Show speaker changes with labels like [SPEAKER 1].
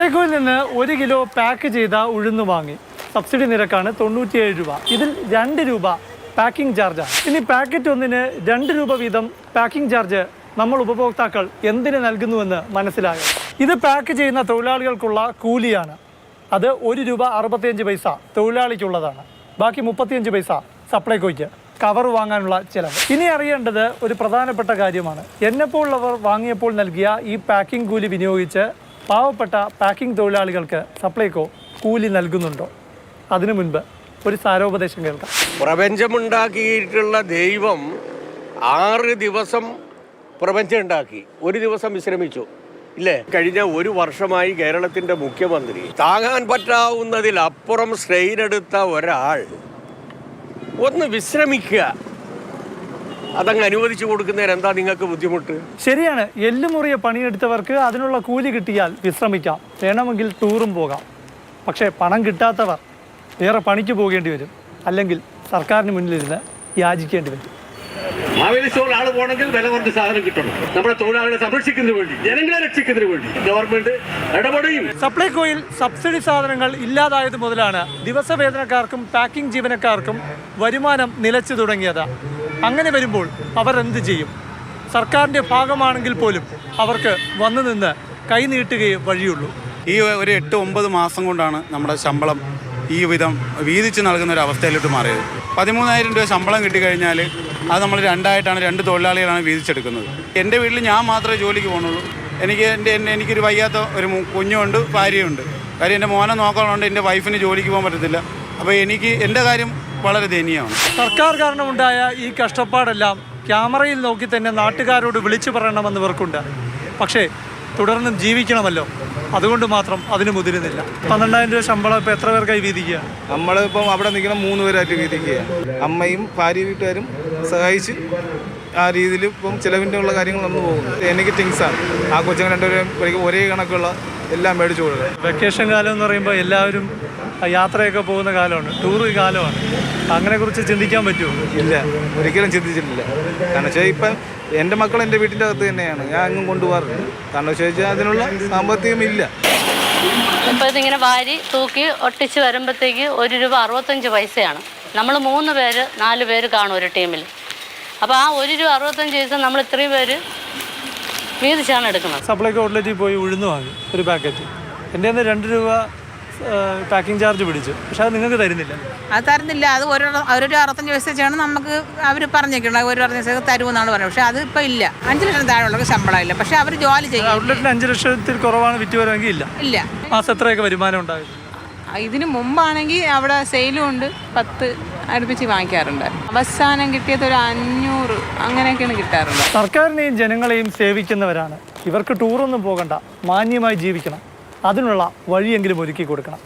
[SPEAKER 1] സപ്ലൈകോയിൽ നിന്ന് 1 kilo pack ചെയ്ത ഉഴുന്ന് വാങ്ങി. സബ്സിഡി നിരക്കാണ് 97 രൂപ. ഇതിൽ 2 രൂപ പാക്കിംഗ് ചാർജാണ്. ഇനി പാക്കറ്റ് ഒന്നിന് 2 രൂപ വീതം പാക്കിംഗ് ചാർജ് നമ്മൾ ഉപഭോക്താക്കൾ എന്തിന് നൽകുന്നുവെന്ന് മനസ്സിലായോ? ഇത് പാക്ക് ചെയ്യുന്ന തൊഴിലാളികൾക്കുള്ള കൂലിയാണ്. അത് 1 രൂപ 65 പൈസ തൊഴിലാളിക്കുള്ളതാണ്. ബാക്കി 35 പൈസ സപ്ലൈകോയ്ക്ക് കവർ വാങ്ങാനുള്ള ചിലവ്. ഇനി അറിയേണ്ടത് ഒരു പ്രധാനപ്പെട്ട കാര്യമാണ്. എന്നെപ്പോലുള്ളവർ വാങ്ങിയപ്പോൾ നൽകിയ ഈ പാക്കിംഗ് കൂലി വിനിയോഗിച്ച് പാവപ്പെട്ട പാക്കിംഗ് തൊഴിലാളികൾക്ക് സപ്ലൈകോ കൂലി നൽകുന്നുണ്ടോ? അതിനു മുൻപ് ഒരു സാരോപദേശം കേൾക്കാം.
[SPEAKER 2] പ്രപഞ്ചമുണ്ടാക്കിയിട്ടുള്ള ദൈവം 6 ദിവസം പ്രപഞ്ചം ഉണ്ടാക്കി, 1 ദിവസം വിശ്രമിച്ചു ഇല്ലേ? കഴിഞ്ഞ 1 വർഷമായി കേരളത്തിൻ്റെ മുഖ്യമന്ത്രി താങ്ങാൻ പറ്റാവുന്നതിലപ്പുറം സ്ട്രെയിൻ എടുത്ത ഒരാൾ ഒന്ന് വിശ്രമിക്കുക, അതങ്ങ് അനുവദിച്ചു കൊടുക്കുന്നതിന് എന്താ നിങ്ങൾക്ക് ബുദ്ധിമുട്ട്?
[SPEAKER 1] ശരിയാണ്, എല്ലുമുറിയ പണിയെടുത്തവർക്ക് അതിനുള്ള കൂലി കിട്ടിയാൽ വിശ്രമിക്കാം, വേണമെങ്കിൽ ടൂറും പോകാം. പക്ഷേ പണം കിട്ടാത്തവർ വേറെ പണിക്ക് പോകേണ്ടി വരും, അല്ലെങ്കിൽ സർക്കാരിന് മുന്നിലിരുന്ന് യാചിക്കേണ്ടി വരും.
[SPEAKER 3] മാവേലിസ്റ്റോറിൽ ആൾ പോകണമെങ്കിൽ വില കുറച്ച് സാധനം കിട്ടണം. നമ്മുടെ തൊഴിലാളികളെ സംരക്ഷിക്കുന്നതിന് വേണ്ടി, ജനങ്ങളെ രക്ഷിക്കുന്നതിന് വേണ്ടി ഗവൺമെന്റ് ഇടപെടുകയും.
[SPEAKER 1] സപ്ലൈകോയിൽ സബ്സിഡി സാധനങ്ങൾ ഇല്ലാതായത് മുതലാണ് ദിവസവേതനക്കാർക്കും പാക്കിംഗ് ജീവനക്കാർക്കും വരുമാനം നിലച്ചു തുടങ്ങിയത്. അങ്ങനെ വരുമ്പോൾ അവർ എന്ത് ചെയ്യും? സർക്കാരിൻ്റെ ഭാഗമാണെങ്കിൽ പോലും അവർക്ക് വന്നു നിന്ന് കൈ നീട്ടുകയേ വഴിയുള്ളൂ.
[SPEAKER 4] ഈ ഒരു 8-9 മാസം കൊണ്ടാണ് നമ്മുടെ ശമ്പളം ഈ വിധം വീതിച്ച് നൽകുന്ന ഒരു അവസ്ഥയിലോട്ട് മാറിയത്. 13,000 രൂപ ശമ്പളം കിട്ടിക്കഴിഞ്ഞാൽ അത് നമ്മൾ 2 തൊഴിലാളികളാണ് വീതിച്ചെടുക്കുന്നത്. എൻ്റെ വീട്ടിൽ ഞാൻ മാത്രമേ ജോലിക്ക് പോകുന്നുള്ളൂ. എനിക്കൊരു വയ്യാത്ത ഒരു കുഞ്ഞുണ്ട്, ഭാര്യയുണ്ട്. കാര്യം എൻ്റെ മോനെ നോക്കാനുണ്ട്, എൻ്റെ വൈഫിന് ജോലിക്ക് പോകാൻ പറ്റത്തില്ല. അപ്പോൾ എൻ്റെ കാര്യം വളരെ ദയനീയമാണ്.
[SPEAKER 1] സർക്കാർ കാരണമുണ്ടായ ഈ കഷ്ടപ്പാടെല്ലാം ക്യാമറയിൽ നോക്കി തന്നെ നാട്ടുകാരോട് വിളിച്ചു പറയണമെന്ന് ഇവർക്കുണ്ട്. പക്ഷേ തുടർന്നും ജീവിക്കണമല്ലോ, അതുകൊണ്ട് മാത്രം അതിന് മുതിരുന്നില്ല. 12,000 രൂപ ശമ്പളം ഇപ്പോൾ എത്ര പേർക്കായി വീതിക്കുക?
[SPEAKER 5] നമ്മളിപ്പം അവിടെ നിൽക്കുന്ന 3 പേരായിട്ട് വീതിക്കുക. അമ്മയും ഭാര്യ വീട്ടുകാരും സഹായിച്ച് ആ രീതിയിൽ ഇപ്പം ചിലവിൻ്റെ ഉള്ള കാര്യങ്ങളൊന്നും പോകുന്നു. എനിക്ക് ടിങ്സാണ്. ആ കൊച്ചുങ്ങൾ 2 പേരും ഒരേ കണക്കുള്ള എല്ലാം മേടിച്ചു കൊടുക്കുക.
[SPEAKER 1] വെക്കേഷൻ കാലം എന്ന് പറയുമ്പോൾ എല്ലാവരും യാത്രയൊക്കെ പോകുന്ന കാലമാണ്, ടൂർ കാലമാണ്. അങ്ങനെക്കുറിച്ച് ചിന്തിക്കാൻ പറ്റുമോ?
[SPEAKER 5] ഇല്ല, ഒരിക്കലും ചിന്തിച്ചിട്ടില്ല. കാരണം വെച്ചാൽ ഇപ്പം എൻ്റെ മക്കൾ എൻ്റെ വീട്ടിൻ്റെ അകത്ത് തന്നെയാണ്, ഞാൻ അങ്ങും കൊണ്ടുപോകാറുണ്ട്. കാരണം വെച്ചാൽ അതിനുള്ള സാമ്പത്തികം ഇല്ല.
[SPEAKER 6] ഇപ്പോൾ ഇതിങ്ങനെ വാരി തൂക്കി ഒട്ടിച്ച് വരുമ്പോഴത്തേക്ക് 1 രൂപ 65 പൈസയാണ്. നമ്മൾ 3 പേര് 4 പേര് കാണും ഒരു ടീമിൽ. അപ്പോൾ ആ 1 രൂപ 65 പൈസ നമ്മൾ ഇത്രയും പേര് വീതിച്ചാണ് എടുക്കുന്നത്.
[SPEAKER 1] സപ്ലൈകോ ഔട്ട്ലെറ്റിൽ പോയി ഉഴുന്ന് വാങ്ങി ഒരു പാക്കറ്റ്. എൻ്റെ കയ്യിൽ നിന്ന് 2 രൂപ പാക്കിംഗ് ചാർജ് പിടിച്ചു. പക്ഷെ അത് നിങ്ങൾക്ക് തരുന്നില്ല.
[SPEAKER 7] അത് തരുന്നില്ല. അത് 1 രൂപ 65 പൈസ വെച്ചാണ് നമുക്ക് അവർ പറഞ്ഞേക്കുന്നത്. 1 രൂപ 65 പൈസ തരുമെന്നാണ് പറയുന്നത്. പക്ഷേ അത് ഇപ്പോൾ ഇല്ല. 5 ലക്ഷം താഴെയുള്ളവർക്ക് ശമ്പളം ഇല്ല. പക്ഷേ അവർ ജോലി ചെയ്യും.
[SPEAKER 1] ഔട്ട്ലെറ്റിന് 5 ലക്ഷത്തിൽ കുറവാണ് വിറ്റ് വരുമെങ്കിൽ ഇല്ല.
[SPEAKER 7] ഇല്ല.
[SPEAKER 1] മാസം എത്രയൊക്കെ വരുമാനം ഉണ്ടാകും?
[SPEAKER 8] ഇതിന് മുമ്പാണെങ്കിൽ അവിടെ സെയിലും ഉണ്ട്, 10 അടുപ്പിച്ച് വാങ്ങിക്കാറുണ്ട്. അവസാനം കിട്ടിയത് ഒരു 500 അങ്ങനെയൊക്കെയാണ് കിട്ടാറുണ്ട്.
[SPEAKER 1] സർക്കാരിനെയും ജനങ്ങളെയും സേവിക്കുന്നവരാണ്. ഇവർക്ക് ടൂറൊന്നും പോകണ്ട, മാന്യമായി ജീവിക്കണം. അതിനുള്ള വഴിയെങ്കിലും ഒരുക്കി കൊടുക്കണം.